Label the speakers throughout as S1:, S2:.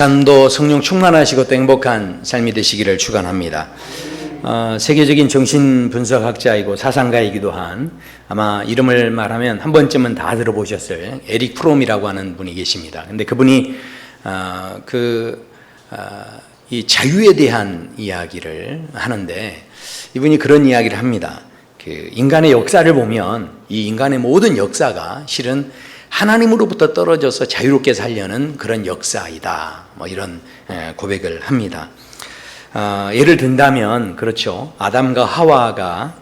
S1: 삶도 성령 충만하시고 또 행복한 삶이 되시기를 축원합니다. 세계적인 정신분석학자이고 사상가이기도 한, 아마 이름을 말하면 한 번쯤은 다 들어보셨을 에릭 프롬이라고 하는 분이 계십니다. 근데 그분이 이 자유에 대한 이야기를 하는데, 이분이 그런 이야기를 합니다. 인간의 역사를 보면 이 인간의 모든 역사가 실은 하나님으로부터 떨어져서 자유롭게 살려는 그런 역사이다, 이런 고백을 합니다. 예를 든다면, 그렇죠, 아담과 하와가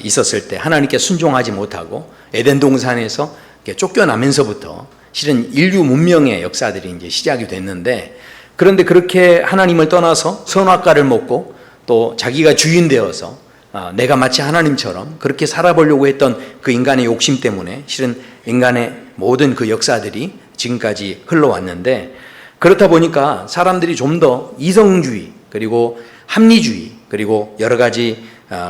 S1: 있었을 때 하나님께 순종하지 못하고 에덴 동산에서 쫓겨나면서부터 실은 인류 문명의 역사들이 이제 시작이 됐는데, 그런데 그렇게 하나님을 떠나서 선악과를 먹고 또 자기가 주인 되어서 내가 마치 하나님처럼 그렇게 살아보려고 했던 그 인간의 욕심 때문에 실은 인간의 모든 그 역사들이 지금까지 흘러왔는데, 그렇다 보니까 사람들이 좀 더 이성주의 그리고 합리주의 그리고 여러 가지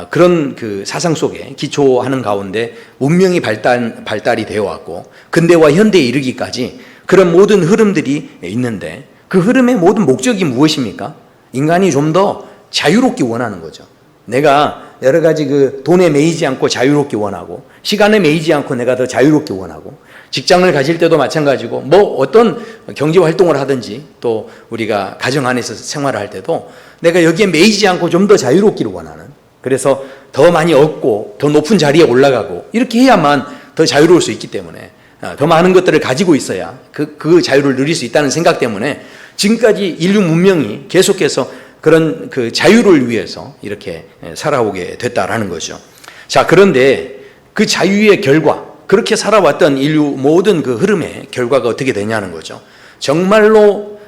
S1: 그런 그 사상 속에 기초하는 가운데 문명이 발달이 되어 왔고, 근대와 현대에 이르기까지 그런 모든 흐름들이 있는데, 그 흐름의 모든 목적이 무엇입니까? 인간이 좀 더 자유롭기 원하는 거죠. 내가 여러 가지 돈에 매이지 않고 자유롭기 원하고, 시간에 매이지 않고 내가 더 자유롭기 원하고, 직장을 가질 때도 마찬가지고, 어떤 경제 활동을 하든지 또 우리가 가정 안에서 생활을 할 때도 내가 여기에 매이지 않고 좀 더 자유롭기를 원하는, 그래서 더 많이 얻고 더 높은 자리에 올라가고 이렇게 해야만 더 자유로울 수 있기 때문에, 더 많은 것들을 가지고 있어야 그 자유를 누릴 수 있다는 생각 때문에 지금까지 인류 문명이 계속해서 그런 그 자유를 위해서 이렇게 살아오게 됐다라는 거죠. 자, 그런데 그 자유의 결과, 그렇게 살아왔던 인류 모든 그 흐름의 결과가 어떻게 되냐는 거죠. 정말로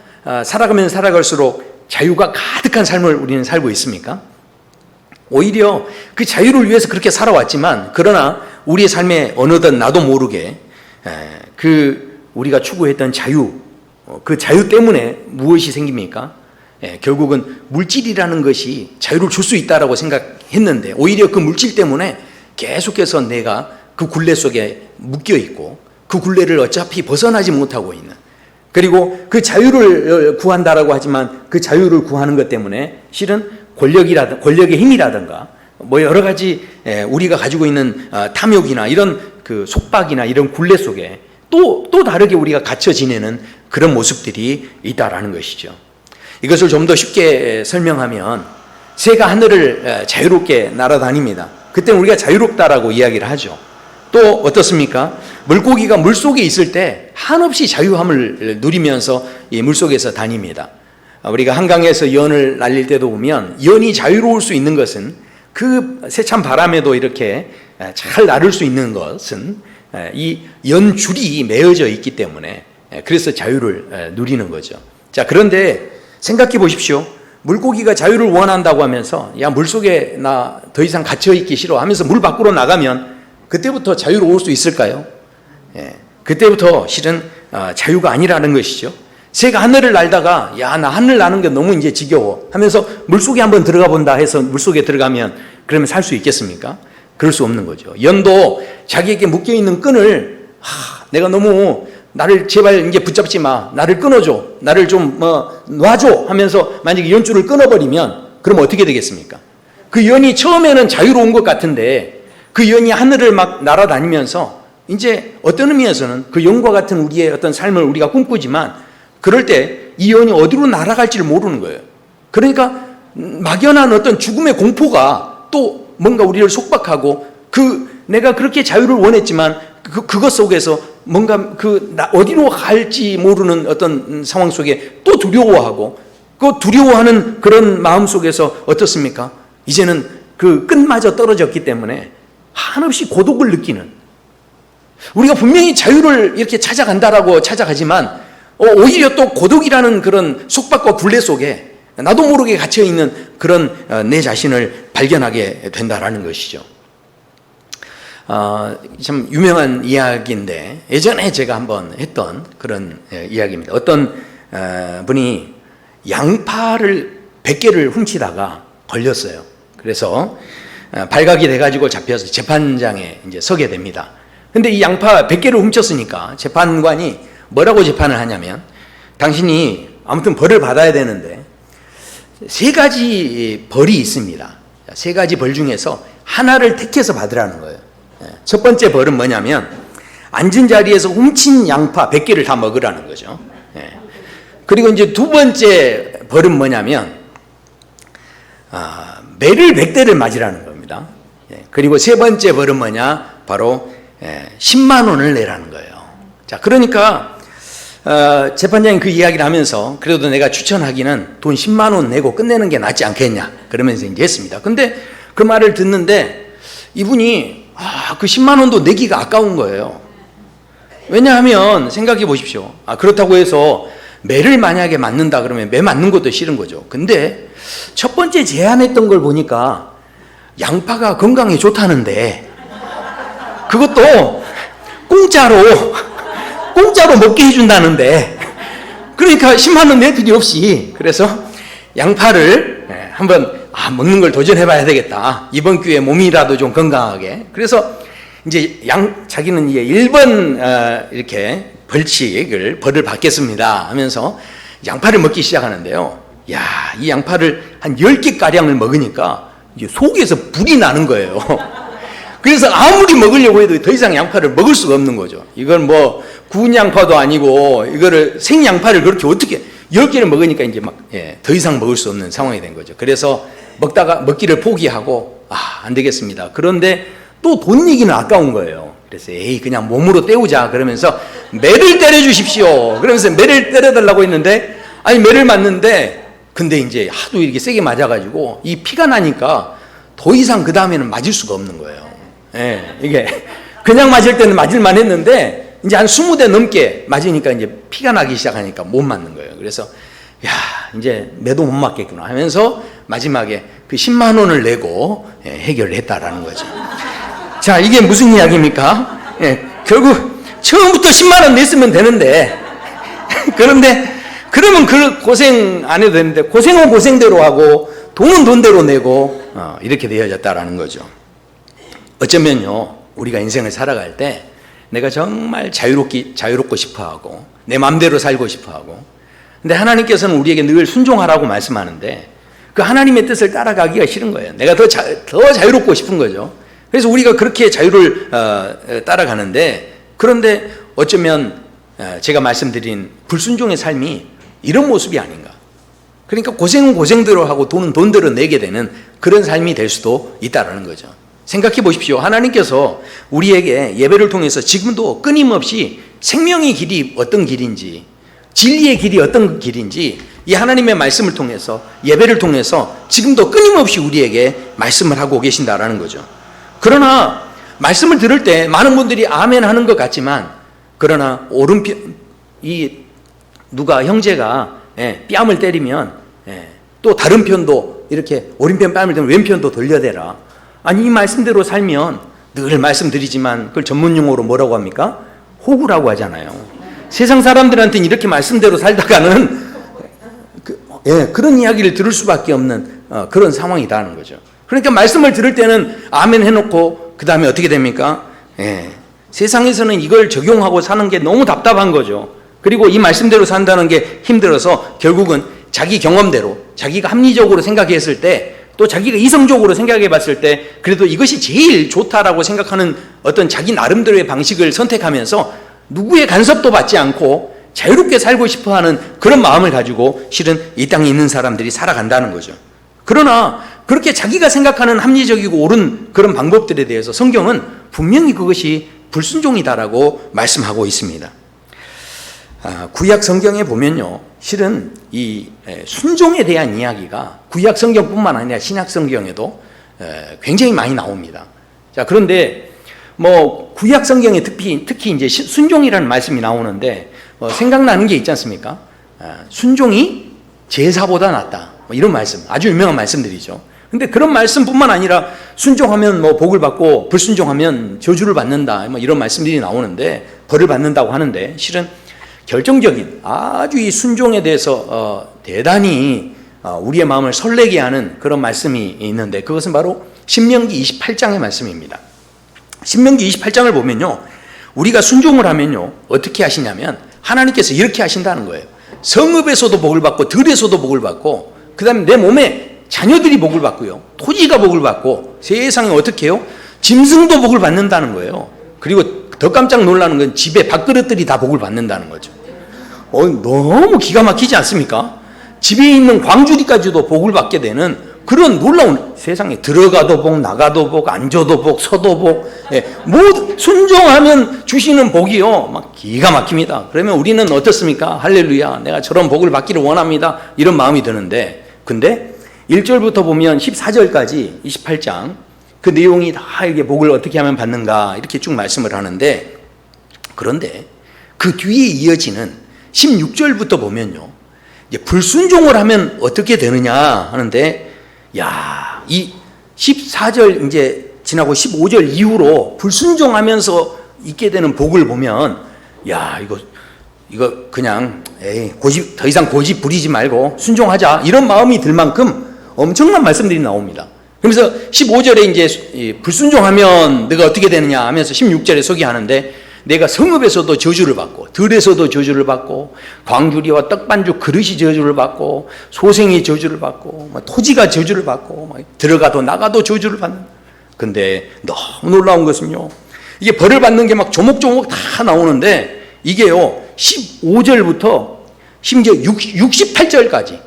S1: 살아가면 살아갈수록 자유가 가득한 삶을 우리는 살고 있습니까? 오히려 그 자유를 위해서 그렇게 살아왔지만, 그러나 우리의 삶에 어느덧 나도 모르게 우리가 추구했던 자유, 그 자유 때문에 무엇이 생깁니까? 결국은 물질이라는 것이 자유를 줄 수 있다라고 생각했는데, 오히려 그 물질 때문에 계속해서 내가 그 굴레 속에 묶여 있고, 그 굴레를 어차피 벗어나지 못하고 있는, 그리고 그 자유를 구한다라고 하지만 그 자유를 구하는 것 때문에 실은 권력의 힘이라든가 여러 가지 우리가 가지고 있는 탐욕이나 이런 그 속박이나 이런 굴레 속에 또 다르게 우리가 갇혀 지내는 그런 모습들이 있다라는 것이죠. 이것을 좀 더 쉽게 설명하면, 새가 하늘을 자유롭게 날아다닙니다. 그때 우리가 자유롭다라고 이야기를 하죠. 또 어떻습니까? 물고기가 물속에 있을 때 한없이 자유함을 누리면서 이 물속에서 다닙니다. 우리가 한강에서 연을 날릴 때도 보면, 연이 자유로울 수 있는 것은, 그 세찬 바람에도 이렇게 잘 나를 수 있는 것은 이 연줄이 매어져 있기 때문에, 그래서 자유를 누리는 거죠. 자, 그런데 생각해 보십시오. 물고기가 자유를 원한다고 하면서, 야, 물속에 나 더 이상 갇혀있기 싫어 하면서 물 밖으로 나가면 그때부터 자유로울 수 있을까요? 그때부터 실은 자유가 아니라는 것이죠. 새가 하늘을 날다가, 야, 나 하늘 나는 게 너무 이제 지겨워 하면서 물속에 한번 들어가 본다 해서 물속에 들어가면 그러면 살 수 있겠습니까? 그럴 수 없는 거죠. 연도 자기에게 묶여있는 끈을, 내가 너무 나를 제발 이제 붙잡지 마, 나를 끊어줘, 나를 좀 놔줘 하면서 만약에 연줄을 끊어버리면 그럼 어떻게 되겠습니까? 그 연이 처음에는 자유로운 것 같은데, 그 연이 하늘을 막 날아다니면서 이제 어떤 의미에서는 그 연과 같은 우리의 어떤 삶을 우리가 꿈꾸지만, 그럴 때 이 연이 어디로 날아갈지를 모르는 거예요. 그러니까 막연한 어떤 죽음의 공포가 또 뭔가 우리를 속박하고, 내가 그렇게 자유를 원했지만 그것 속에서 뭔가 어디로 갈지 모르는 어떤 상황 속에 또 두려워하고, 그 두려워하는 그런 마음 속에서 어떻습니까? 이제는 그 끈마저 떨어졌기 때문에 한없이 고독을 느끼는, 우리가 분명히 자유를 이렇게 찾아간다라고 찾아가지만 오히려 또 고독이라는 그런 속박과 굴레 속에 나도 모르게 갇혀있는 그런 내 자신을 발견하게 된다라는 것이죠. 참 유명한 이야기인데, 예전에 제가 한번 했던 그런 이야기입니다. 어떤 분이 양파를 100개를 훔치다가 걸렸어요. 그래서 발각이 돼가지고 잡혀서 재판장에 이제 서게 됩니다. 근데 이 양파 100개를 훔쳤으니까 재판관이 뭐라고 재판을 하냐면, 당신이 아무튼 벌을 받아야 되는데 세 가지 벌이 있습니다. 세 가지 벌 중에서 하나를 택해서 받으라는 거예요. 첫 번째 벌은 뭐냐면 앉은 자리에서 훔친 양파 100개를 다 먹으라는 거죠. 그리고 이제 두 번째 벌은 뭐냐면 매를 100대를 맞으라는 겁니다. 그리고 세 번째 벌은 뭐냐? 바로 10만 원을 내라는 거예요. 자, 그러니까 재판장이 그 이야기를 하면서 그래도 내가 추천하기는 돈 10만 원 내고 끝내는 게 낫지 않겠냐 그러면서 이제 했습니다. 근데 그 말을 듣는데 이분이 그 10만 원도 내기가 아까운 거예요. 왜냐하면 생각해 보십시오. 그렇다고 해서 매를 만약에 맞는다 그러면 매 맞는 것도 싫은 거죠. 근데 첫 번째 제안했던 걸 보니까 양파가 건강에 좋다는데 그것도 공짜로 먹게 해준다는데 그러니까 10만 원 낼 필요 없이 그래서 양파를 한번 먹는 걸 도전해봐야 되겠다. 이번 기회에 몸이라도 좀 건강하게. 그래서 이제 자기는 이제 1번 이렇게 벌을 받겠습니다 하면서 양파를 먹기 시작하는데요. 이 양파를 한 10개가량을 먹으니까 이제 속에서 불이 나는 거예요. 그래서 아무리 먹으려고 해도 더 이상 양파를 먹을 수가 없는 거죠. 이건 뭐 구운 양파도 아니고 이거를 생양파를 그렇게 어떻게 10개를 먹으니까 이제 막 더 이상 먹을 수 없는 상황이 된 거죠. 그래서 먹기를 포기하고 안 되겠습니다. 그런데 또 돈 얘기는 아까운 거예요. 그래서 그냥 몸으로 때우자 그러면서 매를 때려 주십시오. 그러면서 매를 때려달라고 했는데 매를 맞는데 근데 이제 하도 이렇게 세게 맞아가지고 이 피가 나니까 더 이상 그 다음에는 맞을 수가 없는 거예요. 이게 그냥 맞을 때는 맞을만 했는데 이제 한 20대 넘게 맞으니까 이제 피가 나기 시작하니까 못 맞는 거예요. 그래서 이제 매도 못 맞겠구나 하면서 마지막에 그 10만 원을 내고 해결을 했다라는 거죠. 자, 이게 무슨 이야기입니까? 결국 처음부터 10만 원 냈으면 되는데 그런데 그러면 그 고생 안 해도 되는데 고생은 고생대로 하고 돈은 돈대로 내고 이렇게 되어졌다라는 거죠. 어쩌면요 우리가 인생을 살아갈 때 내가 정말 자유롭고 싶어하고 내 마음대로 살고 싶어하고 근데 하나님께서는 우리에게 늘 순종하라고 말씀하는데 그 하나님의 뜻을 따라가기가 싫은 거예요. 내가 더 자유롭고 싶은 거죠. 그래서 우리가 그렇게 자유를 따라가는데 그런데 어쩌면 제가 말씀드린 불순종의 삶이 이런 모습이 아닌가. 그러니까 고생은 고생대로 하고 돈은 돈대로 내게 되는 그런 삶이 될 수도 있다는 거죠. 생각해 보십시오. 하나님께서 우리에게 예배를 통해서 지금도 끊임없이 생명의 길이 어떤 길인지 진리의 길이 어떤 길인지 이 하나님의 말씀을 통해서 예배를 통해서 지금도 끊임없이 우리에게 말씀을 하고 계신다라는 거죠. 그러나 말씀을 들을 때 많은 분들이 아멘 하는 것 같지만 그러나 오른편 누가 형제가 뺨을 때리면 또 다른 편도 이렇게 오른편 뺨을 때리면 왼편도 돌려대라. 이 말씀대로 살면 늘 말씀드리지만 그걸 전문 용어로 뭐라고 합니까? 호구라고 하잖아요. 세상 사람들한테는 이렇게 말씀대로 살다가는 그런 이야기를 들을 수밖에 없는 그런 상황이다는 거죠. 그러니까 말씀을 들을 때는 아멘 해놓고 그 다음에 어떻게 됩니까? 세상에서는 이걸 적용하고 사는 게 너무 답답한 거죠. 그리고 이 말씀대로 산다는 게 힘들어서 결국은 자기 경험대로 자기가 합리적으로 생각했을 때 또 자기가 이성적으로 생각해 봤을 때 그래도 이것이 제일 좋다라고 생각하는 어떤 자기 나름대로의 방식을 선택하면서 누구의 간섭도 받지 않고 자유롭게 살고 싶어하는 그런 마음을 가지고 실은 이 땅에 있는 사람들이 살아간다는 거죠. 그러나 그렇게 자기가 생각하는 합리적이고 옳은 그런 방법들에 대해서 성경은 분명히 그것이 불순종이다라고 말씀하고 있습니다. 구약 성경에 보면요 실은 이 순종에 대한 이야기가 구약 성경뿐만 아니라 신약 성경에도 굉장히 많이 나옵니다. 자, 그런데 뭐 구약 성경에 특히 이제 순종이라는 말씀이 나오는데 생각나는 게 있지 않습니까? 순종이 제사보다 낫다. 이런 말씀, 아주 유명한 말씀들이죠. 근데 그런 말씀뿐만 아니라 순종하면 뭐 복을 받고 불순종하면 저주를 받는다. 뭐 이런 말씀들이 나오는데 벌을 받는다고 하는데 실은 결정적인 아주 이 순종에 대해서 대단히 우리의 마음을 설레게 하는 그런 말씀이 있는데 그것은 바로 신명기 28장의 말씀입니다. 신명기 28장을 보면요 우리가 순종을 하면요 어떻게 하시냐면 하나님께서 이렇게 하신다는 거예요. 성읍에서도 복을 받고 들에서도 복을 받고 그다음에 내 몸에 자녀들이 복을 받고요. 토지가 복을 받고 세상에 어떻게 해요? 짐승도 복을 받는다는 거예요. 그리고 더 깜짝 놀라는 건 집에 밥그릇들이 다 복을 받는다는 거죠. 너무 기가 막히지 않습니까? 집에 있는 광주리까지도 복을 받게 되는 그런 놀라운 세상에 들어가도 복, 나가도 복, 앉아도 복, 서도 복, 뭐 순종하면 주시는 복이요. 막 기가 막힙니다. 그러면 우리는 어떻습니까? 할렐루야, 내가 저런 복을 받기를 원합니다. 이런 마음이 드는데, 근데 1절부터 보면 14절까지 28장 그 내용이 다 이게 복을 어떻게 하면 받는가 이렇게 쭉 말씀을 하는데, 그런데 그 뒤에 이어지는 16절부터 보면요, 이제 불순종을 하면 어떻게 되느냐 하는데, 야, 이 14절 이제 지나고 15절 이후로 불순종하면서 있게 되는 복을 보면, 야, 이거 그냥 더 이상 고집 부리지 말고 순종하자 이런 마음이 들 만큼 엄청난 말씀들이 나옵니다. 그러면서 15절에 이제 불순종하면 내가 어떻게 되느냐 하면서 16절에 소개하는데, 내가 성읍에서도 저주를 받고 들에서도 저주를 받고 광주리와 떡반죽 그릇이 저주를 받고 소생이 저주를 받고 토지가 저주를 받고 들어가도 나가도 저주를 받는. 근데 너무 놀라운 것은요, 이게 벌을 받는 게 막 조목조목 다 나오는데 이게요 15절부터 심지어 68절까지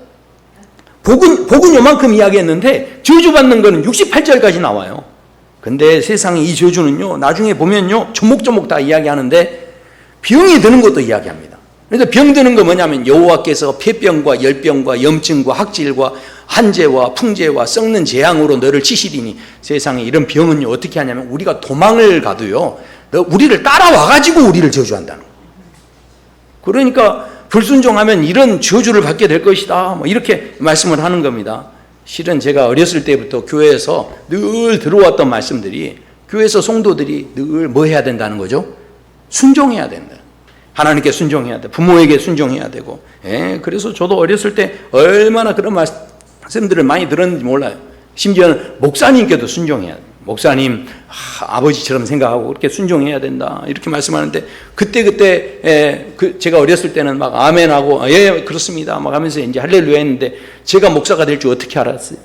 S1: 복은 요만큼 이야기했는데 저주받는 거는 68절까지 나와요. 근데 세상에 이 저주는요, 나중에 보면요, 조목조목 다 이야기하는데 병이 드는 것도 이야기합니다. 그래서 병 드는 거 뭐냐면 여호와께서 폐병과 열병과 염증과 학질과 한재와 풍재와 썩는 재앙으로 너를 치시리니. 세상에 이런 병은요, 어떻게 하냐면 우리가 도망을 가도요, 우리를 따라와가지고 우리를 저주한다는 거예요. 그러니까 불순종하면 이런 저주를 받게 될 것이다, 뭐 이렇게 말씀을 하는 겁니다. 실은 제가 어렸을 때부터 교회에서 늘 들어왔던 말씀들이, 교회에서 성도들이 늘 뭐 해야 된다는 거죠? 순종해야 된다. 하나님께 순종해야 돼. 부모에게 순종해야 되고. 그래서 저도 어렸을 때 얼마나 그런 말씀들을 많이 들었는지 몰라요. 심지어는 목사님께도 순종해야 돼. 목사님 아버지처럼 생각하고 그렇게 순종해야 된다 이렇게 말씀하는데, 그때 제가 어렸을 때는 막 아멘하고 예 그렇습니다 막 하면서 이제 할렐루야 했는데, 제가 목사가 될 줄 어떻게 알았어요?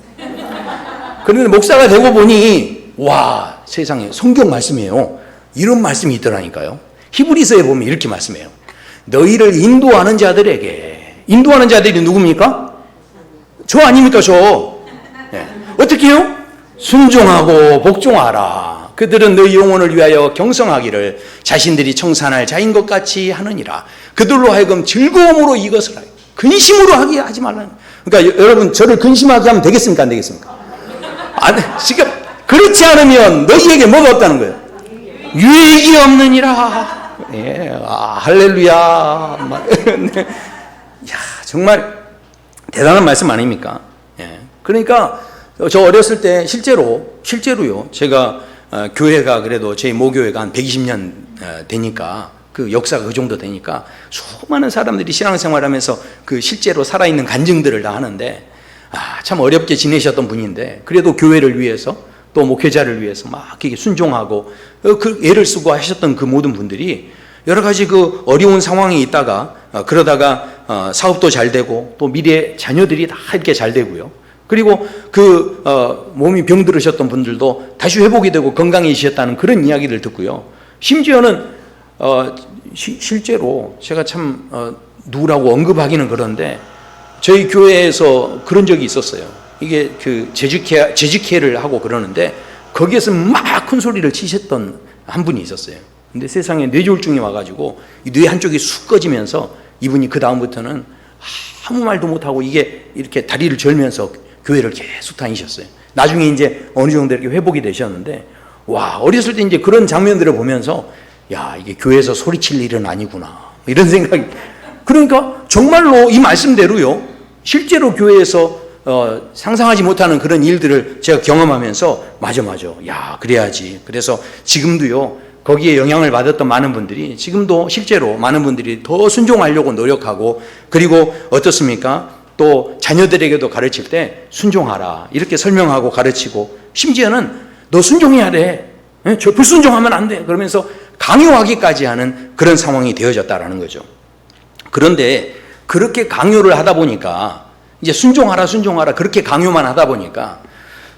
S1: 그런데 목사가 되고 보니 와, 세상에 성경 말씀이에요. 이런 말씀이 있더라니까요. 히브리서에 보면 이렇게 말씀해요. 너희를 인도하는 자들에게. 인도하는 자들이 누굽니까? 저 아닙니까? 저. 어떻게 해요? 순종하고 복종하라. 그들은 너희 영혼을 위하여 경성하기를 자신들이 청산할 자인 것 같이 하느니라. 그들로 하여금 즐거움으로 이것을 하여 근심으로 하게 하지 말라. 그러니까 여러분, 저를 근심하게 하면 되겠습니까? 안 되겠습니까? 지금 그렇지 않으면 너희에게 뭐가 없다는 거예요? 유익이 없느니라. 할렐루야. 야, 정말 대단한 말씀 아닙니까? 그러니까 저 어렸을 때 실제로요, 제가 교회가 그래도 저희 모교회가 한 120년 되니까, 그 역사가 그 정도 되니까 수많은 사람들이 신앙생활하면서 그 실제로 살아있는 간증들을 다 하는데, 참 어렵게 지내셨던 분인데 그래도 교회를 위해서 또 목회자를 위해서 막 이렇게 순종하고 그 애를 쓰고 하셨던 그 모든 분들이 여러 가지 그 어려운 상황에 있다가 그러다가 사업도 잘 되고 또 미래 자녀들이 다 이렇게 잘 되고요. 그리고 몸이 병들으셨던 분들도 다시 회복이 되고 건강해지셨다는 그런 이야기를 듣고요. 심지어는 실제로 제가 참 누구라고 언급하기는 그런데 저희 교회에서 그런 적이 있었어요. 이게 그 재직회를 하고 그러는데 거기에서 막 큰 소리를 치셨던 한 분이 있었어요. 근데 세상에 뇌졸중이 와가지고 이 뇌 한쪽이 쑥 꺼지면서 이분이 그 다음부터는 아무 말도 못하고 이게 이렇게 다리를 절면서 교회를 계속 다니셨어요. 나중에 이제 어느 정도 이렇게 회복이 되셨는데, 와, 어렸을 때 이제 그런 장면들을 보면서 야, 이게 교회에서 소리칠 일은 아니구나 이런 생각이. 그러니까 정말로 이 말씀대로요, 실제로 교회에서 상상하지 못하는 그런 일들을 제가 경험하면서 맞아 야, 그래야지. 그래서 지금도요, 거기에 영향을 받았던 많은 분들이 지금도 실제로 많은 분들이 더 순종하려고 노력하고, 그리고 어떻습니까? 또 자녀들에게도 가르칠 때 순종하라 이렇게 설명하고 가르치고, 심지어는 너 순종해야 돼, 저 불순종하면 안 돼 그러면서 강요하기까지 하는 그런 상황이 되어졌다라는 거죠. 그런데 그렇게 강요를 하다 보니까 이제 순종하라 순종하라 그렇게 강요만 하다 보니까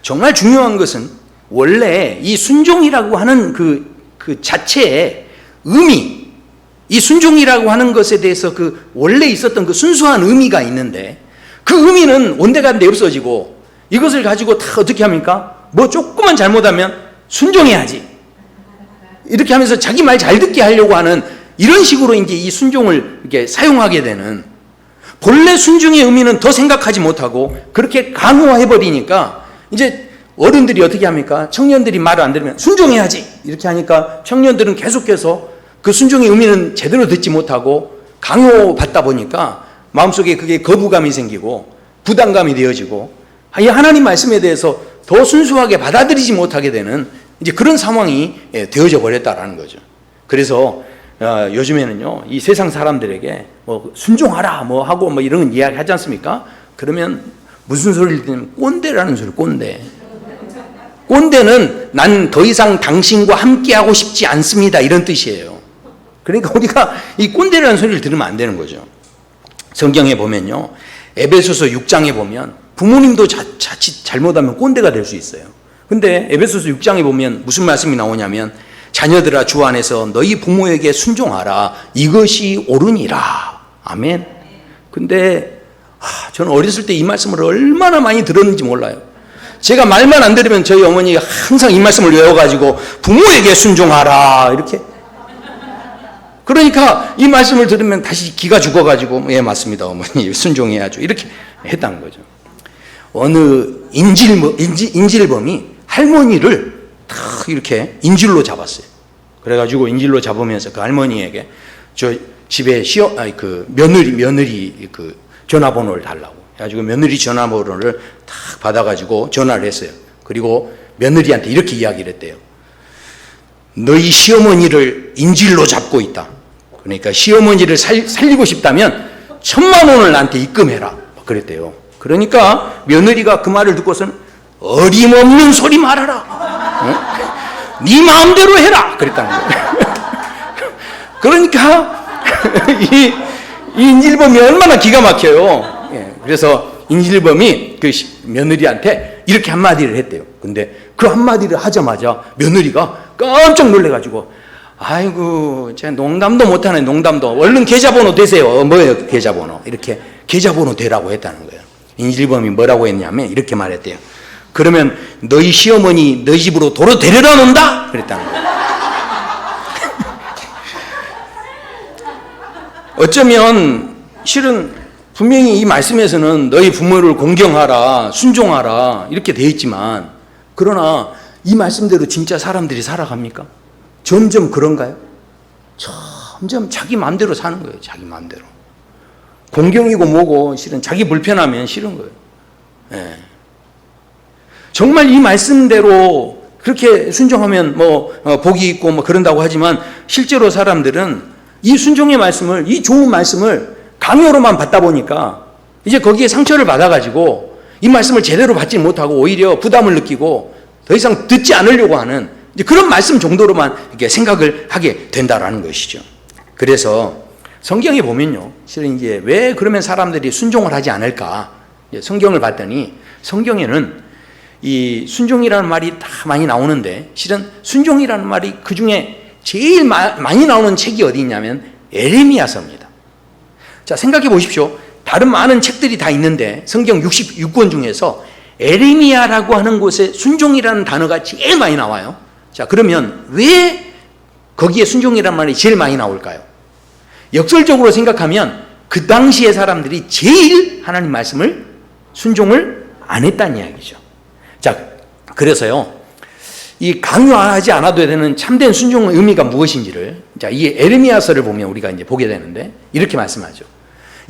S1: 정말 중요한 것은 원래 이 순종이라고 하는 그 자체의 의미, 이 순종이라고 하는 것에 대해서 그 원래 있었던 그 순수한 의미가 있는데 그 의미는 온데간데 없어지고 이것을 가지고 다 어떻게 합니까? 뭐 조금만 잘못하면 순종해야지 이렇게 하면서 자기 말 잘 듣게 하려고 하는 이런 식으로 이제 이 순종을 이렇게 사용하게 되는, 본래 순종의 의미는 더 생각하지 못하고 그렇게 강요해버리니까 이제 어른들이 어떻게 합니까? 청년들이 말을 안 들으면 순종해야지 이렇게 하니까 청년들은 계속해서 그 순종의 의미는 제대로 듣지 못하고 강요받다 보니까 마음속에 그게 거부감이 생기고 부담감이 되어지고 이 하나님 말씀에 대해서 더 순수하게 받아들이지 못하게 되는 이제 그런 상황이 되어져 버렸다라는 거죠. 그래서 요즘에는요, 이 세상 사람들에게 뭐 순종하라 뭐 하고 뭐 이런 이야기 하지 않습니까? 그러면 무슨 소리를 듣냐면 꼰대라는 소리, 꼰대. 꼰대는 난 더 이상 당신과 함께하고 싶지 않습니다 이런 뜻이에요. 그러니까 우리가 이 꼰대라는 소리를 들으면 안 되는 거죠. 성경에 보면요, 에베소서 6장에 보면 부모님도 자칫 잘못하면 꼰대가 될 수 있어요. 근데 에베소서 6장에 보면 무슨 말씀이 나오냐면 자녀들아 주 안에서 너희 부모에게 순종하라 이것이 옳으니라. 아멘. 근데 저는 어렸을 때 이 말씀을 얼마나 많이 들었는지 몰라요. 제가 말만 안 들으면 저희 어머니가 항상 이 말씀을 외워가지고 부모에게 순종하라 이렇게. 그러니까 이 말씀을 들으면 다시 기가 죽어가지고 예 맞습니다 어머니 순종해야죠 이렇게 했다는 거죠. 어느 인질범이 할머니를 탁 이렇게 인질로 잡았어요. 그래가지고 인질로 잡으면서 그 할머니에게 저 집에 며느리 그 전화번호를 달라고 해가지고 며느리 전화번호를 탁 받아가지고 전화를 했어요. 그리고 며느리한테 이렇게 이야기를 했대요. 너희 시어머니를 인질로 잡고 있다. 그러니까 시어머니를 살리고 싶다면 1,000,000원을 나한테 입금해라. 그랬대요. 그러니까 며느리가 그 말을 듣고서는 어림없는 소리 말아라. 어? 네 마음대로 해라. 그랬다는 거예요. 그러니까 이 인질범이 얼마나 기가 막혀요. 예, 그래서 인질범이 그 며느리한테 이렇게 한마디를 했대요. 근데 그 한마디를 하자마자 며느리가 깜짝 놀래가지고 아이고 제가 농담도 못하네 농담도 얼른 계좌번호 되세요. 뭐예요 계좌번호. 이렇게 계좌번호 되라고 했다는 거예요. 인질범이 뭐라고 했냐면 이렇게 말했대요. 그러면 너희 시어머니 너희 집으로 도로 데려다 놓는다? 그랬다는 거예요. 어쩌면 실은 분명히 이 말씀에서는 너희 부모를 공경하라 순종하라 이렇게 되어 있지만 그러나 이 말씀대로 진짜 사람들이 살아갑니까? 점점 그런가요? 점점 자기 마음대로 사는 거예요. 자기 마음대로. 공경이고 뭐고 실은 자기 불편하면 싫은 거예요. 예. 정말 이 말씀대로 그렇게 순종하면 뭐 복이 있고 뭐 그런다고 하지만 실제로 사람들은 이 순종의 말씀을 이 좋은 말씀을 강요로만 받다 보니까 이제 거기에 상처를 받아가지고 이 말씀을 제대로 받지 못하고 오히려 부담을 느끼고 더 이상 듣지 않으려고 하는 이제 그런 말씀 정도로만 이렇게 생각을 하게 된다라는 것이죠. 그래서 성경에 보면요, 실은 이제 왜 그러면 사람들이 순종을 하지 않을까? 성경을 봤더니 성경에는 이 순종이라는 말이 다 많이 나오는데 실은 순종이라는 말이 그 중에 제일 많이 나오는 책이 어디 있냐면 에레미야서입니다. 자, 생각해 보십시오. 다른 많은 책들이 다 있는데 성경 66권 중에서 에레미야라고 하는 곳에 순종이라는 단어가 제일 많이 나와요. 자, 그러면 왜 거기에 순종이라는 말이 제일 많이 나올까요? 역설적으로 생각하면 그 당시의 사람들이 제일 하나님 말씀을 순종을 안 했다는 이야기죠. 자, 그래서요, 이 강요하지 않아도 되는 참된 순종의 의미가 무엇인지를 자, 이 에레미야서를 보면 우리가 이제 보게 되는데 이렇게 말씀하죠.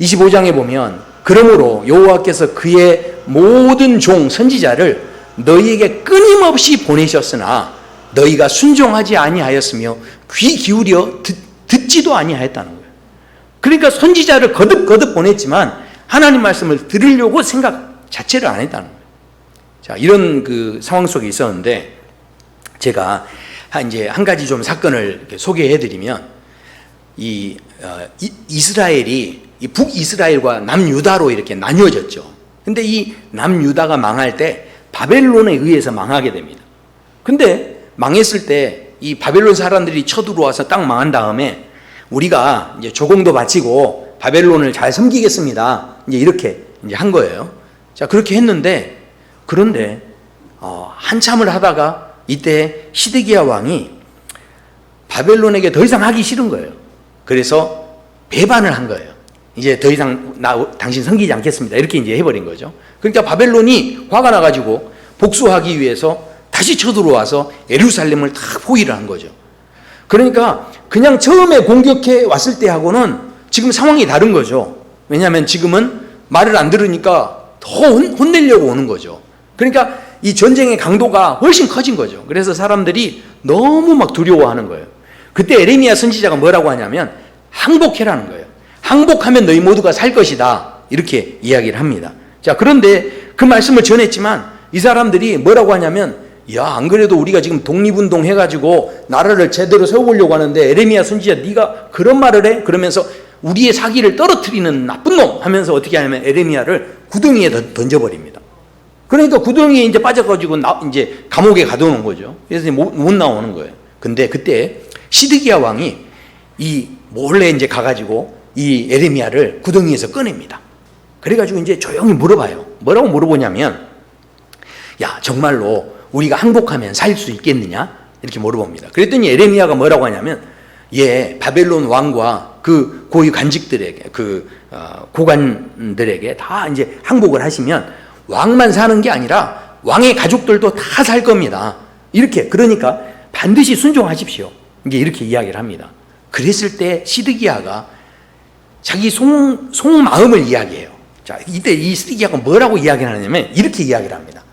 S1: 25장에 보면 그러므로 여호와께서 그의 모든 종 선지자를 너희에게 끊임없이 보내셨으나 너희가 순종하지 아니하였으며 귀 기울여 듣지도 아니하였다는 거예요. 그러니까 선지자를 거듭 보냈지만 하나님 말씀을 들으려고 생각 자체를 안 했다는 거예요. 자, 이런 그 상황 속에 있었는데 제가 이제 한 가지 좀 사건을 소개해 드리면 이스라엘이 이 북이스라엘과 남유다로 이렇게 나뉘어졌죠. 근데 이 남유다가 망할 때 바벨론에 의해서 망하게 됩니다. 근데 망했을 때 이 바벨론 사람들이 쳐들어와서 딱 망한 다음에 우리가 이제 조공도 바치고 바벨론을 잘 섬기겠습니다. 이제 이렇게 이제 한 거예요. 자, 그렇게 했는데, 그런데 한참을 하다가 이때 시드기야 왕이 바벨론에게 더 이상 하기 싫은 거예요. 그래서 배반을 한 거예요. 이제 더 이상 당신 섬기지 않겠습니다. 이렇게 이제 해버린 거죠. 그러니까 바벨론이 화가 나가지고 복수하기 위해서 다시 쳐들어와서 예루살렘을 다 포위를 한 거죠. 그러니까 그냥 처음에 공격해 왔을 때하고는 지금 상황이 다른 거죠. 왜냐하면 지금은 말을 안 들으니까 더 혼내려고 오는 거죠. 그러니까 이 전쟁의 강도가 훨씬 커진 거죠. 그래서 사람들이 너무 막 두려워하는 거예요. 그때 에레미야 선지자가 뭐라고 하냐면 항복해라는 거예요. 항복하면 너희 모두가 살 것이다. 이렇게 이야기를 합니다. 자, 그런데 그 말씀을 전했지만 이 사람들이 뭐라고 하냐면, 야, 안 그래도 우리가 지금 독립운동 해가지고 나라를 제대로 세워보려고 하는데 에레미야 선지자 네가 그런 말을 해? 그러면서 우리의 사기를 떨어뜨리는 나쁜 놈 하면서 어떻게 하냐면 에레미야를 구덩이에 던져버립니다. 그러니까 구덩이에 이제 빠져가지고 이제 감옥에 가둬놓은 거죠. 그래서 못 나오는 거예요. 근데 그때 시드기야 왕이 이 몰래 이제 가가지고 이 에레미야를 구덩이에서 꺼냅니다. 그래가지고 이제 조용히 물어봐요. 뭐라고 물어보냐면, 야, 정말로 우리가 항복하면 살 수 있겠느냐? 이렇게 물어봅니다. 그랬더니 에레미야가 뭐라고 하냐면, 예, 바벨론 왕과 그 고위 관직들에게, 고관들에게 다 이제 항복을 하시면 왕만 사는 게 아니라 왕의 가족들도 다 살 겁니다. 이렇게, 그러니까 반드시 순종하십시오. 이제 이렇게 이야기를 합니다. 그랬을 때 시드기야가 자기 속마음을 이야기해요. 자, 이때 이 시드기야가 뭐라고 이야기를 하냐면 이렇게 이야기를 합니다.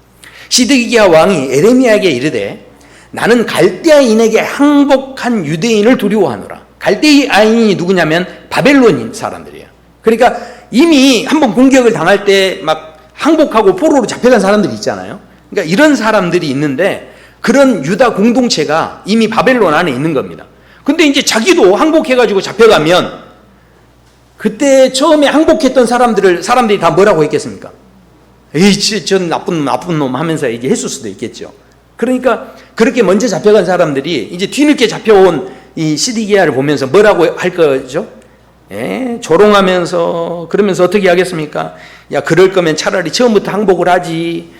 S1: 시드기야 왕이 에레미야에게 이르되 나는 갈대아인에게 항복한 유대인을 두려워하노라. 갈대아인이 누구냐면 바벨론인 사람들이에요. 그러니까 이미 한번 공격을 당할 때 막 항복하고 포로로 잡혀간 사람들이 있잖아요. 그러니까 이런 사람들이 있는데 그런 유다 공동체가 이미 바벨론 안에 있는 겁니다. 근데 이제 자기도 항복해가지고 잡혀가면 그때 처음에 항복했던 사람들이 다 뭐라고 했겠습니까? 에이, 전 나쁜 놈 하면서 이제 했을 수도 있겠죠. 그러니까 그렇게 먼저 잡혀간 사람들이 이제 뒤늦게 잡혀온 이 시드기야를 보면서 뭐라고 할 거죠? 조롱하면서, 그러면서 어떻게 하겠습니까? 야, 그럴 거면 차라리 처음부터 항복을 하지.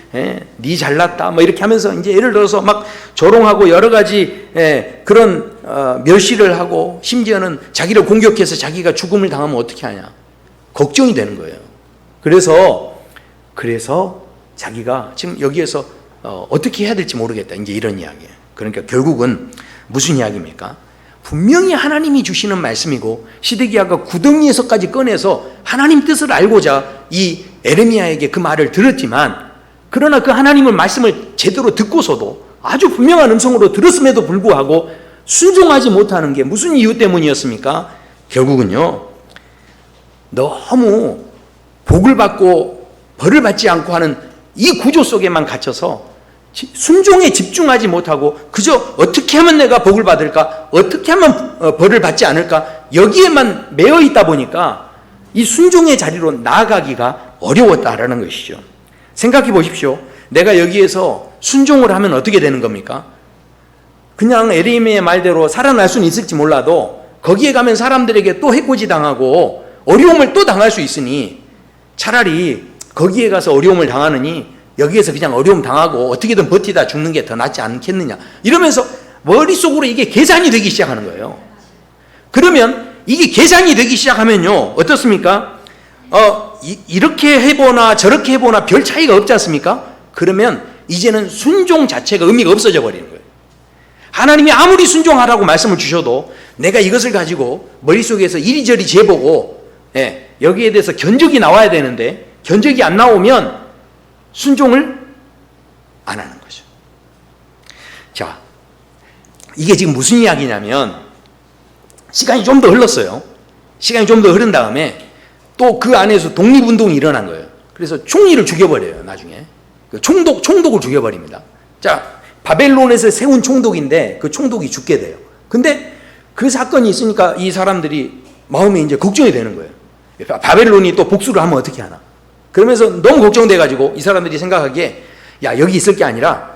S1: 니 잘났다. 뭐 이렇게 하면서 이제 예를 들어서 막 조롱하고 여러 가지 그런 멸시를 하고 심지어는 자기를 공격해서 자기가 죽음을 당하면 어떻게 하냐. 걱정이 되는 거예요. 그래서 자기가 지금 여기에서 어떻게 해야 될지 모르겠다. 이제 이런 이야기예요. 그러니까 결국은 무슨 이야기입니까? 분명히 하나님이 주시는 말씀이고 시드기야가 구덩이에서까지 꺼내서 하나님 뜻을 알고자 이 에레미야에게 그 말을 들었지만, 그러나 그 하나님의 말씀을 제대로 듣고서도 아주 분명한 음성으로 들었음에도 불구하고 순종하지 못하는 게 무슨 이유 때문이었습니까? 결국은요, 너무 복을 받고 벌을 받지 않고 하는 이 구조 속에만 갇혀서 순종에 집중하지 못하고 그저 어떻게 하면 내가 복을 받을까? 어떻게 하면 벌을 받지 않을까? 여기에만 매여 있다 보니까 이 순종의 자리로 나아가기가 어려웠다라는 것이죠. 생각해 보십시오. 내가 여기에서 순종을 하면 어떻게 되는 겁니까? 그냥 에레미야의 말대로 살아날 수는 있을지 몰라도 거기에 가면 사람들에게 또 해코지 당하고 어려움을 또 당할 수 있으니 차라리 거기에 가서 어려움을 당하느니 여기에서 그냥 어려움 당하고 어떻게든 버티다 죽는 게 더 낫지 않겠느냐, 이러면서 머릿속으로 이게 계산이 되기 시작하는 거예요. 그러면 이게 계산이 되기 시작하면요 어떻습니까? 이렇게 해보나 저렇게 해보나 별 차이가 없지 않습니까? 그러면 이제는 순종 자체가 의미가 없어져 버리는 거예요. 하나님이 아무리 순종하라고 말씀을 주셔도 내가 이것을 가지고 머릿속에서 이리저리 재보고 여기에 대해서 견적이 나와야 되는데 견적이 안 나오면 순종을 안 하는 거죠. 자, 이게 지금 무슨 이야기냐면 시간이 좀 더 흘렀어요. 시간이 좀 더 흐른 다음에 또 그 안에서 독립운동이 일어난 거예요. 그래서 총리를 죽여버려요. 나중에 총독을 죽여버립니다. 자, 바벨론에서 세운 총독인데 그 총독이 죽게 돼요. 근데 그 사건이 있으니까 이 사람들이 마음에 이제 걱정이 되는 거예요. 바벨론이 또 복수를 하면 어떻게 하나. 그러면서 너무 걱정돼가지고 이 사람들이 생각하기에 야, 여기 있을 게 아니라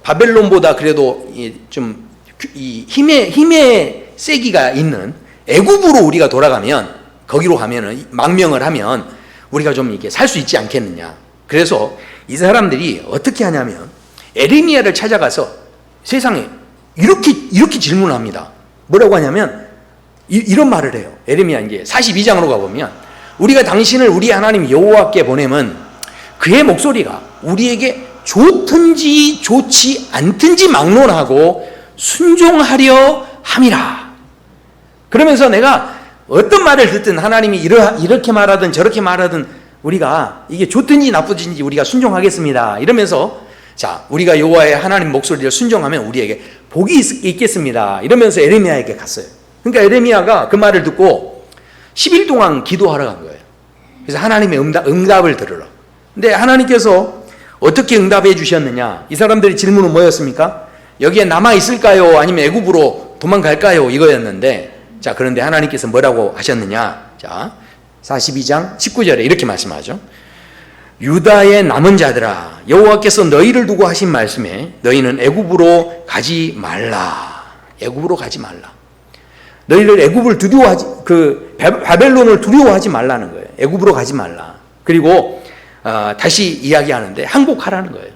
S1: 바벨론보다 그래도 좀 이 힘의 세기가 있는 애굽으로 우리가 돌아가면, 거기로 가면은 망명을 하면 우리가 좀 이렇게 살 수 있지 않겠느냐. 그래서 이 사람들이 어떻게 하냐면 에레미야를 찾아가서 세상에 이렇게 질문을 합니다. 뭐라고 하냐면 이런 말을 해요. 에레미야 이제 42장으로 가보면, 우리가 당신을 우리 하나님 여호와께 보내면 그의 목소리가 우리에게 좋든지 좋지 않든지 막론하고 순종하려 함이라. 그러면서 내가 어떤 말을 듣든 하나님이 이렇게 말하든 저렇게 말하든 우리가 이게 좋든지 나쁘든지 우리가 순종하겠습니다. 이러면서 자, 우리가 여호와의 하나님 목소리를 순종하면 우리에게 복이 있겠습니다. 이러면서 에레미야에게 갔어요. 그러니까 에레미야가 그 말을 듣고 10일 동안 기도하러 간 거예요. 그래서 하나님의 응답을 들으러. 근데 하나님께서 어떻게 응답해 주셨느냐? 이 사람들의 질문은 뭐였습니까? 여기에 남아 있을까요? 아니면 애굽으로 도망갈까요? 이거였는데, 자, 그런데 하나님께서 뭐라고 하셨느냐? 자, 42장 19절에 이렇게 말씀하죠. 유다의 남은 자들아, 여호와께서 너희를 두고 하신 말씀에 너희는 애굽으로 가지 말라. 애굽으로 가지 말라. 너희를 애굽을 두려워하지, 바벨론을 두려워하지 말라는 거예요. 애굽으로 가지 말라. 그리고 다시 이야기하는데 항복하라는 거예요.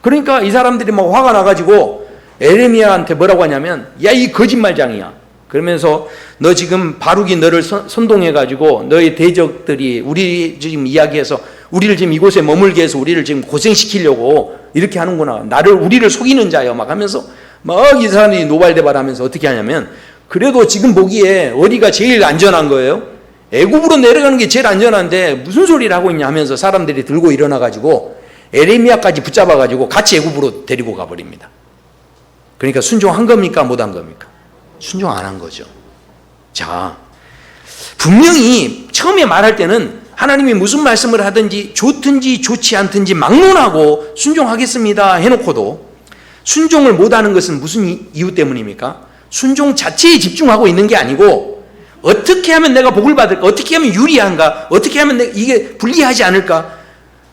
S1: 그러니까 이 사람들이 막 화가 나가지고 에레미야한테 뭐라고 하냐면, 야, 이 거짓말장이야. 그러면서 너 지금 바룩이 너를 선동해가지고 너희 대적들이 우리 지금 이야기해서 우리를 지금 이곳에 머물게 해서 우리를 지금 고생시키려고 이렇게 하는구나. 우리를 속이는 자여. 막 하면서 막 이 사람들이 노발대발하면서 어떻게 하냐면, 그래도 지금 보기에 어디가 제일 안전한 거예요? 애굽으로 내려가는 게 제일 안전한데 무슨 소리를 하고 있냐 하면서 사람들이 들고 일어나가지고 에레미야까지 붙잡아가지고 같이 애굽으로 데리고 가버립니다. 그러니까 순종한 겁니까? 못한 겁니까? 순종 안 한 거죠. 자, 분명히 처음에 말할 때는 하나님이 무슨 말씀을 하든지 좋든지 좋지 않든지 막론하고 순종하겠습니다 해놓고도 순종을 못하는 것은 무슨 이유 때문입니까? 순종 자체에 집중하고 있는 게 아니고 어떻게 하면 내가 복을 받을까? 어떻게 하면 유리한가? 어떻게 하면 이게 불리하지 않을까?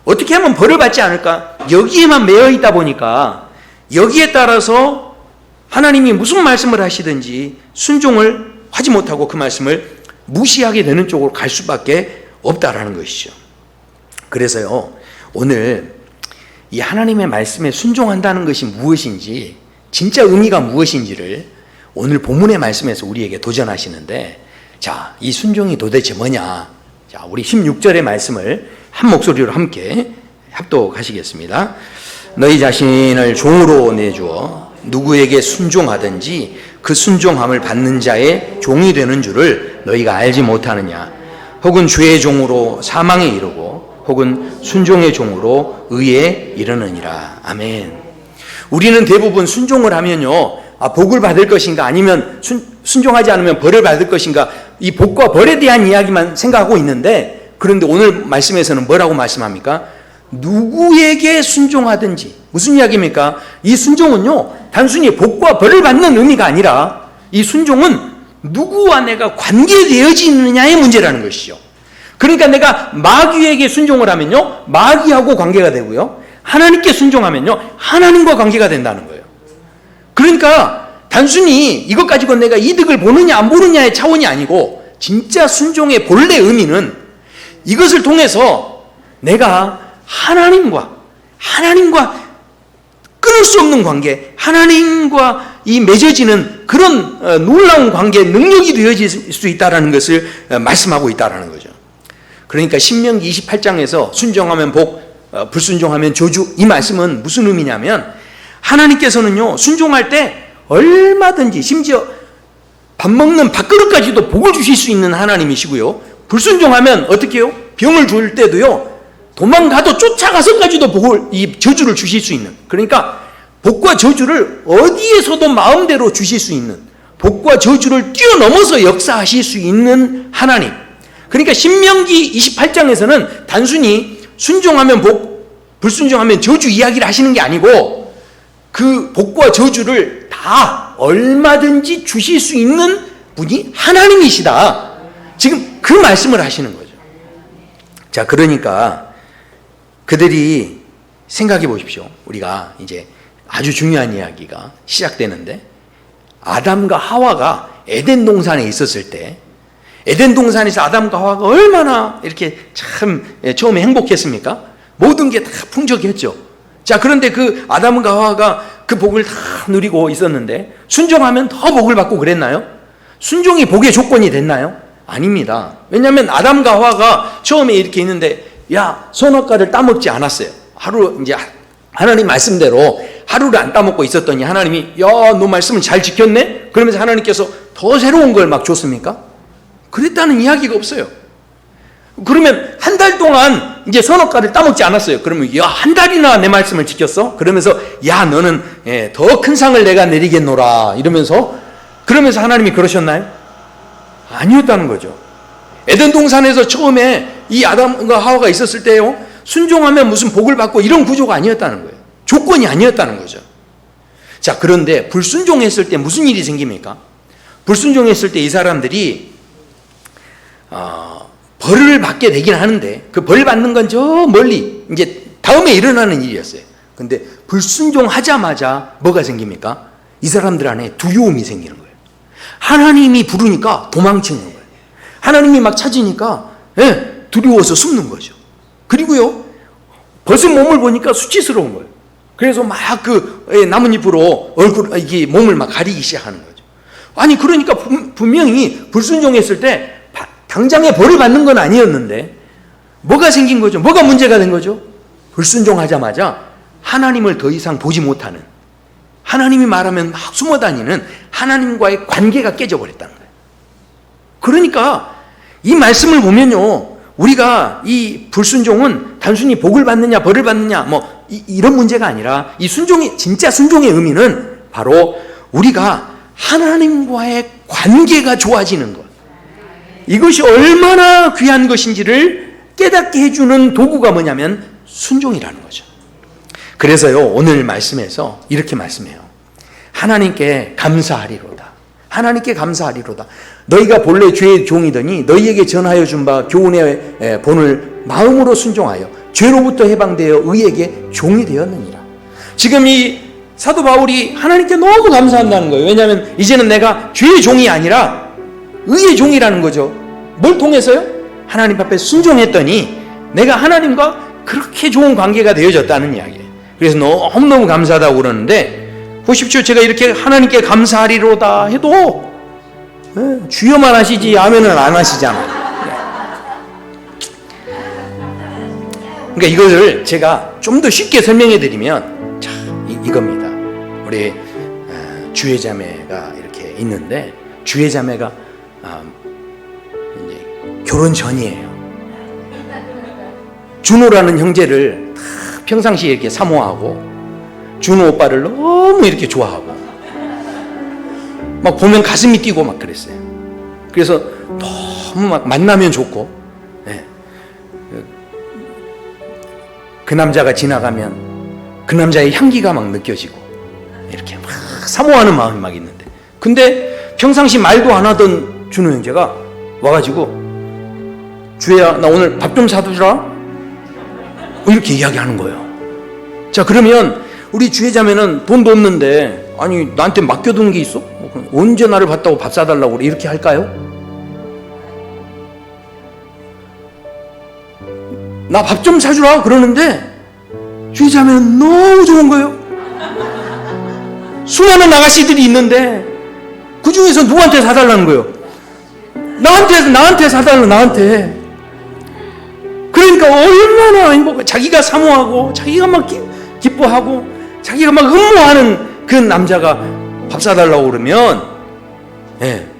S1: 어떻게 하면 벌을 받지 않을까? 여기에만 매여 있다 보니까 여기에 따라서 하나님이 무슨 말씀을 하시든지 순종을 하지 못하고 그 말씀을 무시하게 되는 쪽으로 갈 수밖에 없다라는 것이죠. 그래서요, 오늘 이 하나님의 말씀에 순종한다는 것이 무엇인지, 진짜 의미가 무엇인지를 오늘 본문의 말씀에서 우리에게 도전하시는데, 자, 이 순종이 도대체 뭐냐? 자, 우리 16절의 말씀을 한 목소리로 함께 합독하시겠습니다. 너희 자신을 종으로 내주어 누구에게 순종하든지 그 순종함을 받는 자의 종이 되는 줄을 너희가 알지 못하느냐? 혹은 죄의 종으로 사망에 이르고 혹은 순종의 종으로 의에 이르느니라. 아멘. 우리는 대부분 순종을 하면요, 복을 받을 것인가 아니면 순종하지 않으면 벌을 받을 것인가, 이 복과 벌에 대한 이야기만 생각하고 있는데, 그런데 오늘 말씀에서는 뭐라고 말씀합니까? 누구에게 순종하든지. 무슨 이야기입니까? 이 순종은요, 단순히 복과 벌을 받는 의미가 아니라 이 순종은 누구와 내가 관계되어지느냐의 문제라는 것이죠. 그러니까 내가 마귀에게 순종을 하면요, 마귀하고 관계가 되고요, 하나님께 순종하면요, 하나님과 관계가 된다는 거예요. 그러니까 단순히 이것 가지고 내가 이득을 보느냐 안 보느냐의 차원이 아니고, 진짜 순종의 본래 의미는 이것을 통해서 내가 하나님과 끊을 수 없는 관계, 하나님과 이 맺어지는 그런 놀라운 관계, 능력이 되어질 수 있다는 것을 말씀하고 있다는 거죠. 그러니까 신명기 28장에서 순종하면 복, 불순종하면 저주, 이 말씀은 무슨 의미냐면, 하나님께서는요, 순종할 때 얼마든지, 심지어 밥 먹는 밥그릇까지도 복을 주실 수 있는 하나님이시고요, 불순종하면 어떻게 해요? 병을 줄 때도요, 도망가도 쫓아가서까지도 이 저주를 주실 수 있는, 그러니까 복과 저주를 어디에서도 마음대로 주실 수 있는, 복과 저주를 뛰어넘어서 역사하실 수 있는 하나님. 그러니까 신명기 28장에서는 단순히 순종하면 복, 불순종하면 저주 이야기를 하시는 게 아니고, 그 복과 저주를 다 얼마든지 주실 수 있는 분이 하나님이시다, 지금 그 말씀을 하시는 거죠. 자, 그러니까 그들이 생각해 보십시오. 우리가 이제 아주 중요한 이야기가 시작되는데, 아담과 하와가 에덴 동산에 있었을 때, 에덴 동산에서 아담과 하와가 얼마나 이렇게 참 처음에 행복했습니까? 모든 게 다 풍족했죠. 자, 그런데 그 아담과 하와가 그 복을 다 누리고 있었는데, 순종하면 더 복을 받고 그랬나요? 순종이 복의 조건이 됐나요? 아닙니다. 왜냐하면 아담과 하와가 처음에 이렇게 있는데, 야, 선악과를 따먹지 않았어요. 하루 이제 하나님 말씀대로 하루를 안 따먹고 있었더니 하나님이, 야, 너 말씀을 잘 지켰네? 그러면서 하나님께서 더 새로운 걸 막 줬습니까? 그랬다는 이야기가 없어요. 그러면 한 달 동안 이제 선악과를 따먹지 않았어요. 그러면, 야, 한 달이나 내 말씀을 지켰어? 그러면서, 야, 너는 더 큰 상을 내가 내리겠노라 그러면서 하나님이 그러셨나요? 아니었다는 거죠. 에덴 동산에서 처음에 이 아담과 하와가 있었을 때요, 순종하면 무슨 복을 받고 이런 구조가 아니었다는 거예요. 조건이 아니었다는 거죠. 자, 그런데 불순종했을 때 무슨 일이 생깁니까? 불순종했을 때 이 사람들이 벌을 받게 되긴 하는데, 그 벌 받는 건 저 멀리 이제 다음에 일어나는 일이었어요. 근데 불순종하자마자 뭐가 생깁니까? 이 사람들 안에 두려움이 생기는 거예요. 하나님이 부르니까 도망치는 거예요. 하나님이 막 찾으니까 두려워서 숨는 거죠. 그리고요, 벗은 몸을 보니까 수치스러운 거예요. 그래서 막 그 나뭇잎으로 이게 몸을 막 가리기 시작하는 거죠. 아니, 그러니까 분명히 불순종했을 때 당장에 벌을 받는 건 아니었는데 뭐가 생긴 거죠? 뭐가 문제가 된 거죠? 불순종하자마자 하나님을 더 이상 보지 못하는, 하나님이 말하면 막 숨어다니는 하나님과의 관계가 깨져버렸다는 거예요. 그러니까 이 말씀을 보면요, 우리가 이 불순종은 단순히 복을 받느냐 벌을 받느냐 이런 문제가 아니라, 이 순종이, 진짜 순종의 의미는 바로 우리가 하나님과의 관계가 좋아지는 것, 이것이 얼마나 귀한 것인지를 깨닫게 해주는 도구가 뭐냐면 순종이라는 거죠. 그래서요, 오늘 말씀에서 이렇게 말씀해요. 하나님께 감사하리로다. 하나님께 감사하리로다. 너희가 본래 죄의 종이더니 너희에게 전하여 준 바 교훈의 본을 마음으로 순종하여 죄로부터 해방되어 의에게 종이 되었느니라. 지금 이 사도 바울이 하나님께 너무 감사한다는 거예요. 왜냐하면 이제는 내가 죄의 종이 아니라 의의 종이라는 거죠. 뭘 통해서요? 하나님 앞에 순종했더니 내가 하나님과 그렇게 좋은 관계가 되어졌다는 이야기예요. 그래서 너무너무 감사하다고 그러는데, 보십시오. 제가 이렇게 하나님께 감사하리로다 해도 주여만 하시지 아멘은 안 하시잖아요. 그러니까 이것을 제가 좀 더 쉽게 설명해 드리면, 자, 이겁니다. 우리 주혜자매가 이렇게 있는데, 주혜자매가 이제 결혼 전이에요. 준호라는 형제를 평상시에 이렇게 사모하고, 준호 오빠를 너무 이렇게 좋아하고, 막 보면 가슴이 뛰고 막 그랬어요. 그래서 너무 막 만나면 좋고, 그 남자가 지나가면 그 남자의 향기가 막 느껴지고, 이렇게 막 사모하는 마음이 막 있는데, 근데 평상시 말도 안 하던 준호 형제가 와가지고, 주혜야, 나 오늘 밥 좀 사주라, 이렇게 이야기하는 거예요. 자, 그러면 우리 주혜자매는 돈도 없는데, 아니 나한테 맡겨둔 게 있어? 언제 나를 봤다고 밥 사달라고 그래? 이렇게 할까요? 나 밥 좀 사주라 그러는데 주혜자매는 너무 좋은 거예요. 수많은 아가씨들이 있는데 그 중에서 누구한테 사달라는 거예요? 나한테 사달라, 나한테. 그러니까 얼마나 행복해. 자기가 사모하고 자기가 막 기뻐하고 자기가 막 흠모하는 그 남자가 밥 사달라고 그러면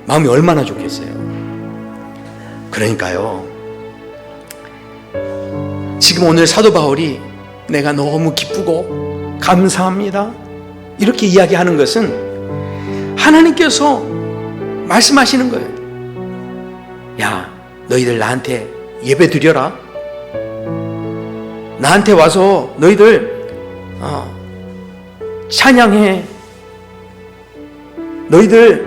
S1: 마음이 얼마나 좋겠어요. 그러니까요, 지금 오늘 사도 바울이 내가 너무 기쁘고 감사합니다 이렇게 이야기하는 것은 하나님께서 말씀하시는 거예요. 야, 너희들 나한테 예배 드려라. 나한테 와서 너희들 찬양해. 너희들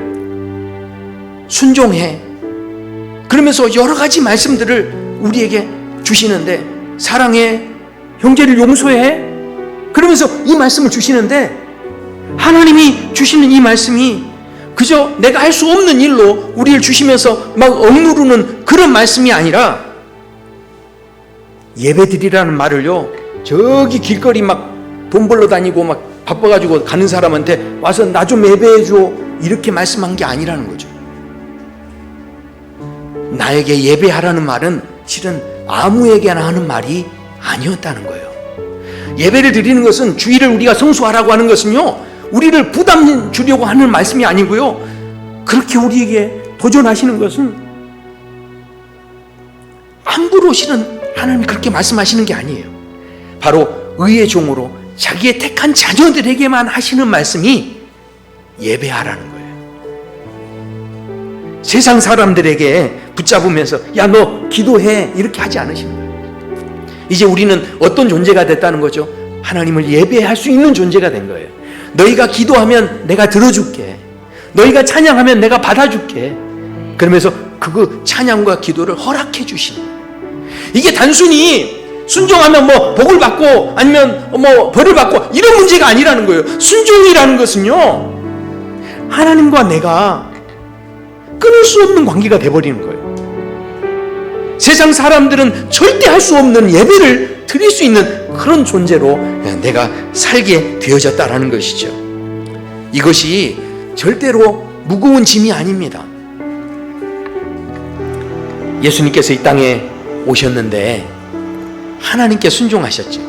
S1: 순종해. 그러면서 여러 가지 말씀들을 우리에게 주시는데, 사랑해, 형제를 용서해, 그러면서 이 말씀을 주시는데, 하나님이 주시는 이 말씀이 그저 내가 할 수 없는 일로 우리를 주시면서 막 억누르는 그런 말씀이 아니라, 예배드리라는 말을요, 저기 길거리 막 돈 벌러 다니고 막 바빠가지고 가는 사람한테 와서 나 좀 예배해줘 이렇게 말씀한 게 아니라는 거죠. 나에게 예배하라는 말은 실은 아무에게나 하는 말이 아니었다는 거예요. 예배를 드리는 것은, 주일을 우리가 성수하라고 하는 것은요, 우리를 부담 주려고 하는 말씀이 아니고요, 그렇게 우리에게 도전하시는 것은 함부로 실은 하나님이 그렇게 말씀하시는 게 아니에요. 바로 의의 종으로 자기의 택한 자녀들에게만 하시는 말씀이 예배하라는 거예요. 세상 사람들에게 붙잡으면서 야, 너 기도해 이렇게 하지 않으시는 거예요. 이제 우리는 어떤 존재가 됐다는 거죠? 하나님을 예배할 수 있는 존재가 된 거예요. 너희가 기도하면 내가 들어줄게, 너희가 찬양하면 내가 받아줄게, 그러면서 그 찬양과 기도를 허락해 주시는 거예요. 이게 단순히 순종하면 뭐 복을 받고 아니면 뭐 벌을 받고 이런 문제가 아니라는 거예요. 순종이라는 것은요, 하나님과 내가 끊을 수 없는 관계가 돼버리는 거예요. 세상 사람들은 절대 할 수 없는 예배를 드릴 수 있는 그런 존재로 내가 살게 되어졌다라는 것이죠. 이것이 절대로 무거운 짐이 아닙니다. 예수님께서 이 땅에 오셨는데 하나님께 순종하셨죠.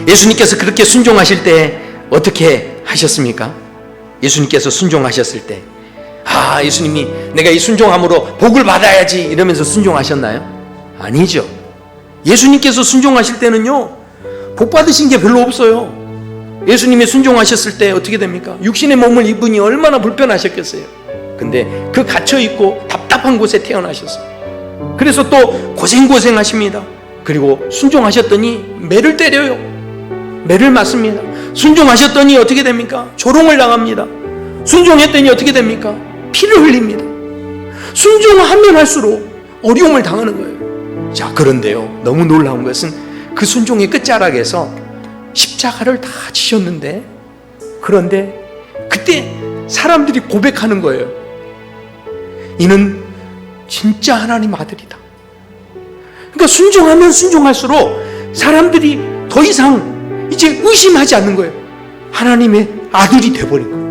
S1: 예수님께서 그렇게 순종하실 때 어떻게 하셨습니까? 예수님께서 순종하셨을 때, 예수님이 내가 이 순종함으로 복을 받아야지 이러면서 순종하셨나요? 아니죠. 예수님께서 순종하실 때는요, 복 받으신 게 별로 없어요. 예수님이 순종하셨을 때 어떻게 됩니까? 육신의 몸을 입으니 얼마나 불편하셨겠어요. 근데 그 갇혀있고 답답한 곳에 태어나셨어요. 그래서 또 고생하십니다. 그리고 순종하셨더니 매를 때려요. 매를 맞습니다. 순종하셨더니 어떻게 됩니까? 조롱을 당합니다. 순종했더니 어떻게 됩니까? 피를 흘립니다. 순종하면 할수록 어려움을 당하는 거예요. 자, 그런데요, 너무 놀라운 것은 그 순종의 끝자락에서 십자가를 다 지셨는데, 그런데 그때 사람들이 고백하는 거예요. 이는 진짜 하나님 아들이다. 그러니까 순종하면 순종할수록 사람들이 더 이상 이제 의심하지 않는 거예요. 하나님의 아들이 되어버린 거예요.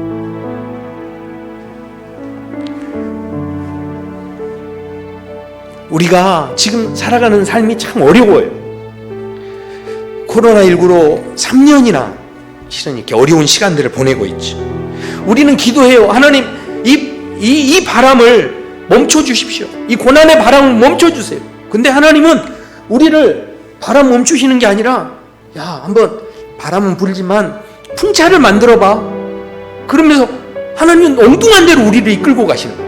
S1: 우리가 지금 살아가는 삶이 참 어려워요. 코로나19로 3년이나 실은 이렇게 어려운 시간들을 보내고 있죠. 우리는 기도해요. 하나님, 이 바람을 멈춰주십시오. 이 고난의 바람을 멈춰주세요. 근데 하나님은 우리를 바람 멈추시는 게 아니라, 야, 한번 바람은 불지만 풍차를 만들어봐. 그러면서 하나님은 엉뚱한 대로 우리를 이끌고 가시는 거예요.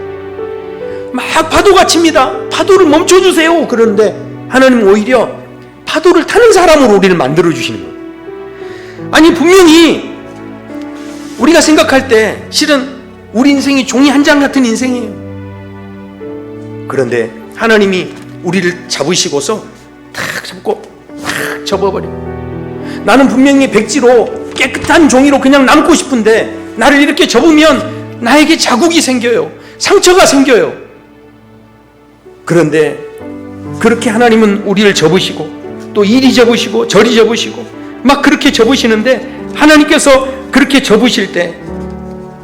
S1: 막 파도가 칩니다. 파도를 멈춰주세요. 그런데 하나님은 오히려 파도를 타는 사람으로 우리를 만들어주시는 거예요. 아니, 분명히 우리가 생각할 때 실은 우리 인생이 종이 한 장 같은 인생이에요. 그런데 하나님이 우리를 잡으시고서 탁 잡고 탁 접어버려요. 나는 분명히 백지로 깨끗한 종이로 그냥 남고 싶은데 나를 이렇게 접으면 나에게 자국이 생겨요. 상처가 생겨요. 그런데 그렇게 하나님은 우리를 접으시고 또 이리 접으시고 저리 접으시고 막 그렇게 접으시는데, 하나님께서 그렇게 접으실 때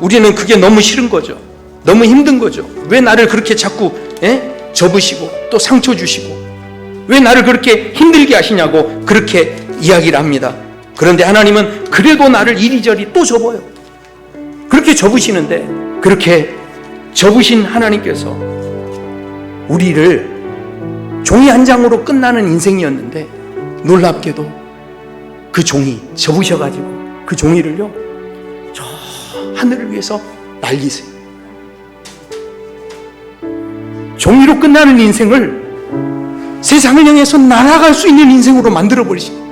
S1: 우리는 그게 너무 싫은 거죠. 너무 힘든 거죠. 왜 나를 그렇게 자꾸 접으시고 또 상처 주시고 왜 나를 그렇게 힘들게 하시냐고 그렇게 이야기를 합니다. 그런데 하나님은 그래도 나를 이리저리 또 접어요. 그렇게 접으시는데, 그렇게 접으신 하나님께서 우리를 종이 한 장으로 끝나는 인생이었는데, 놀랍게도 그 종이 접으셔가지고 그 종이를요, 저 하늘을 위해서 날리세요. 종이로 끝나는 인생을 세상을 향해서 날아갈 수 있는 인생으로 만들어버리십니다.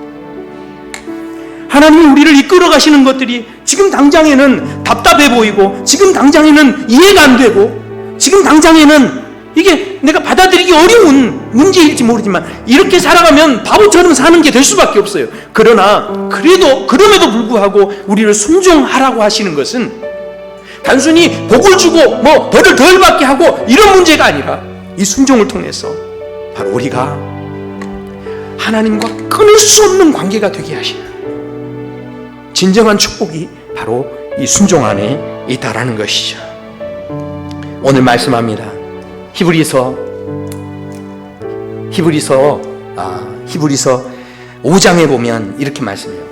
S1: 하나님이 우리를 이끌어 가시는 것들이 지금 당장에는 답답해 보이고, 지금 당장에는 이해가 안 되고, 지금 당장에는 이게 내가 받아들이기 어려운 문제일지 모르지만 이렇게 살아가면 바보처럼 사는 게 될 수밖에 없어요. 그러나 그럼에도 불구하고 우리를 순종하라고 하시는 것은 단순히 복을 주고 뭐 벌을 덜 받게 하고 이런 문제가 아니라 이 순종을 통해서 바로 우리가 하나님과 끊을 수 없는 관계가 되게 하시는 진정한 축복이 바로 이 순종 안에 있다라는 것이죠. 오늘 말씀합니다. 히브리서 5장에 보면 이렇게 말씀해요.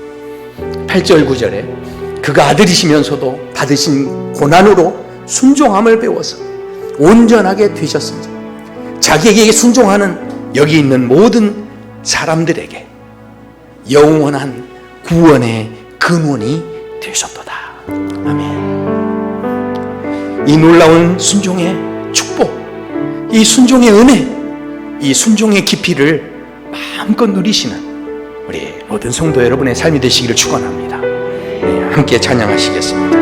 S1: 8절 9절에 그가 아들이시면서도 받으신 고난으로 순종함을 배워서 온전하게 되셨습니다. 자기에게 순종하는 여기 있는 모든 사람들에게 영원한 구원의 근원이 되셨도다. 아멘. 이 놀라운 순종의 축복, 이 순종의 은혜, 이 순종의 깊이를 마음껏 누리시는 우리 모든 성도 여러분의 삶이 되시기를 축원합니다. 함께 찬양하시겠습니다.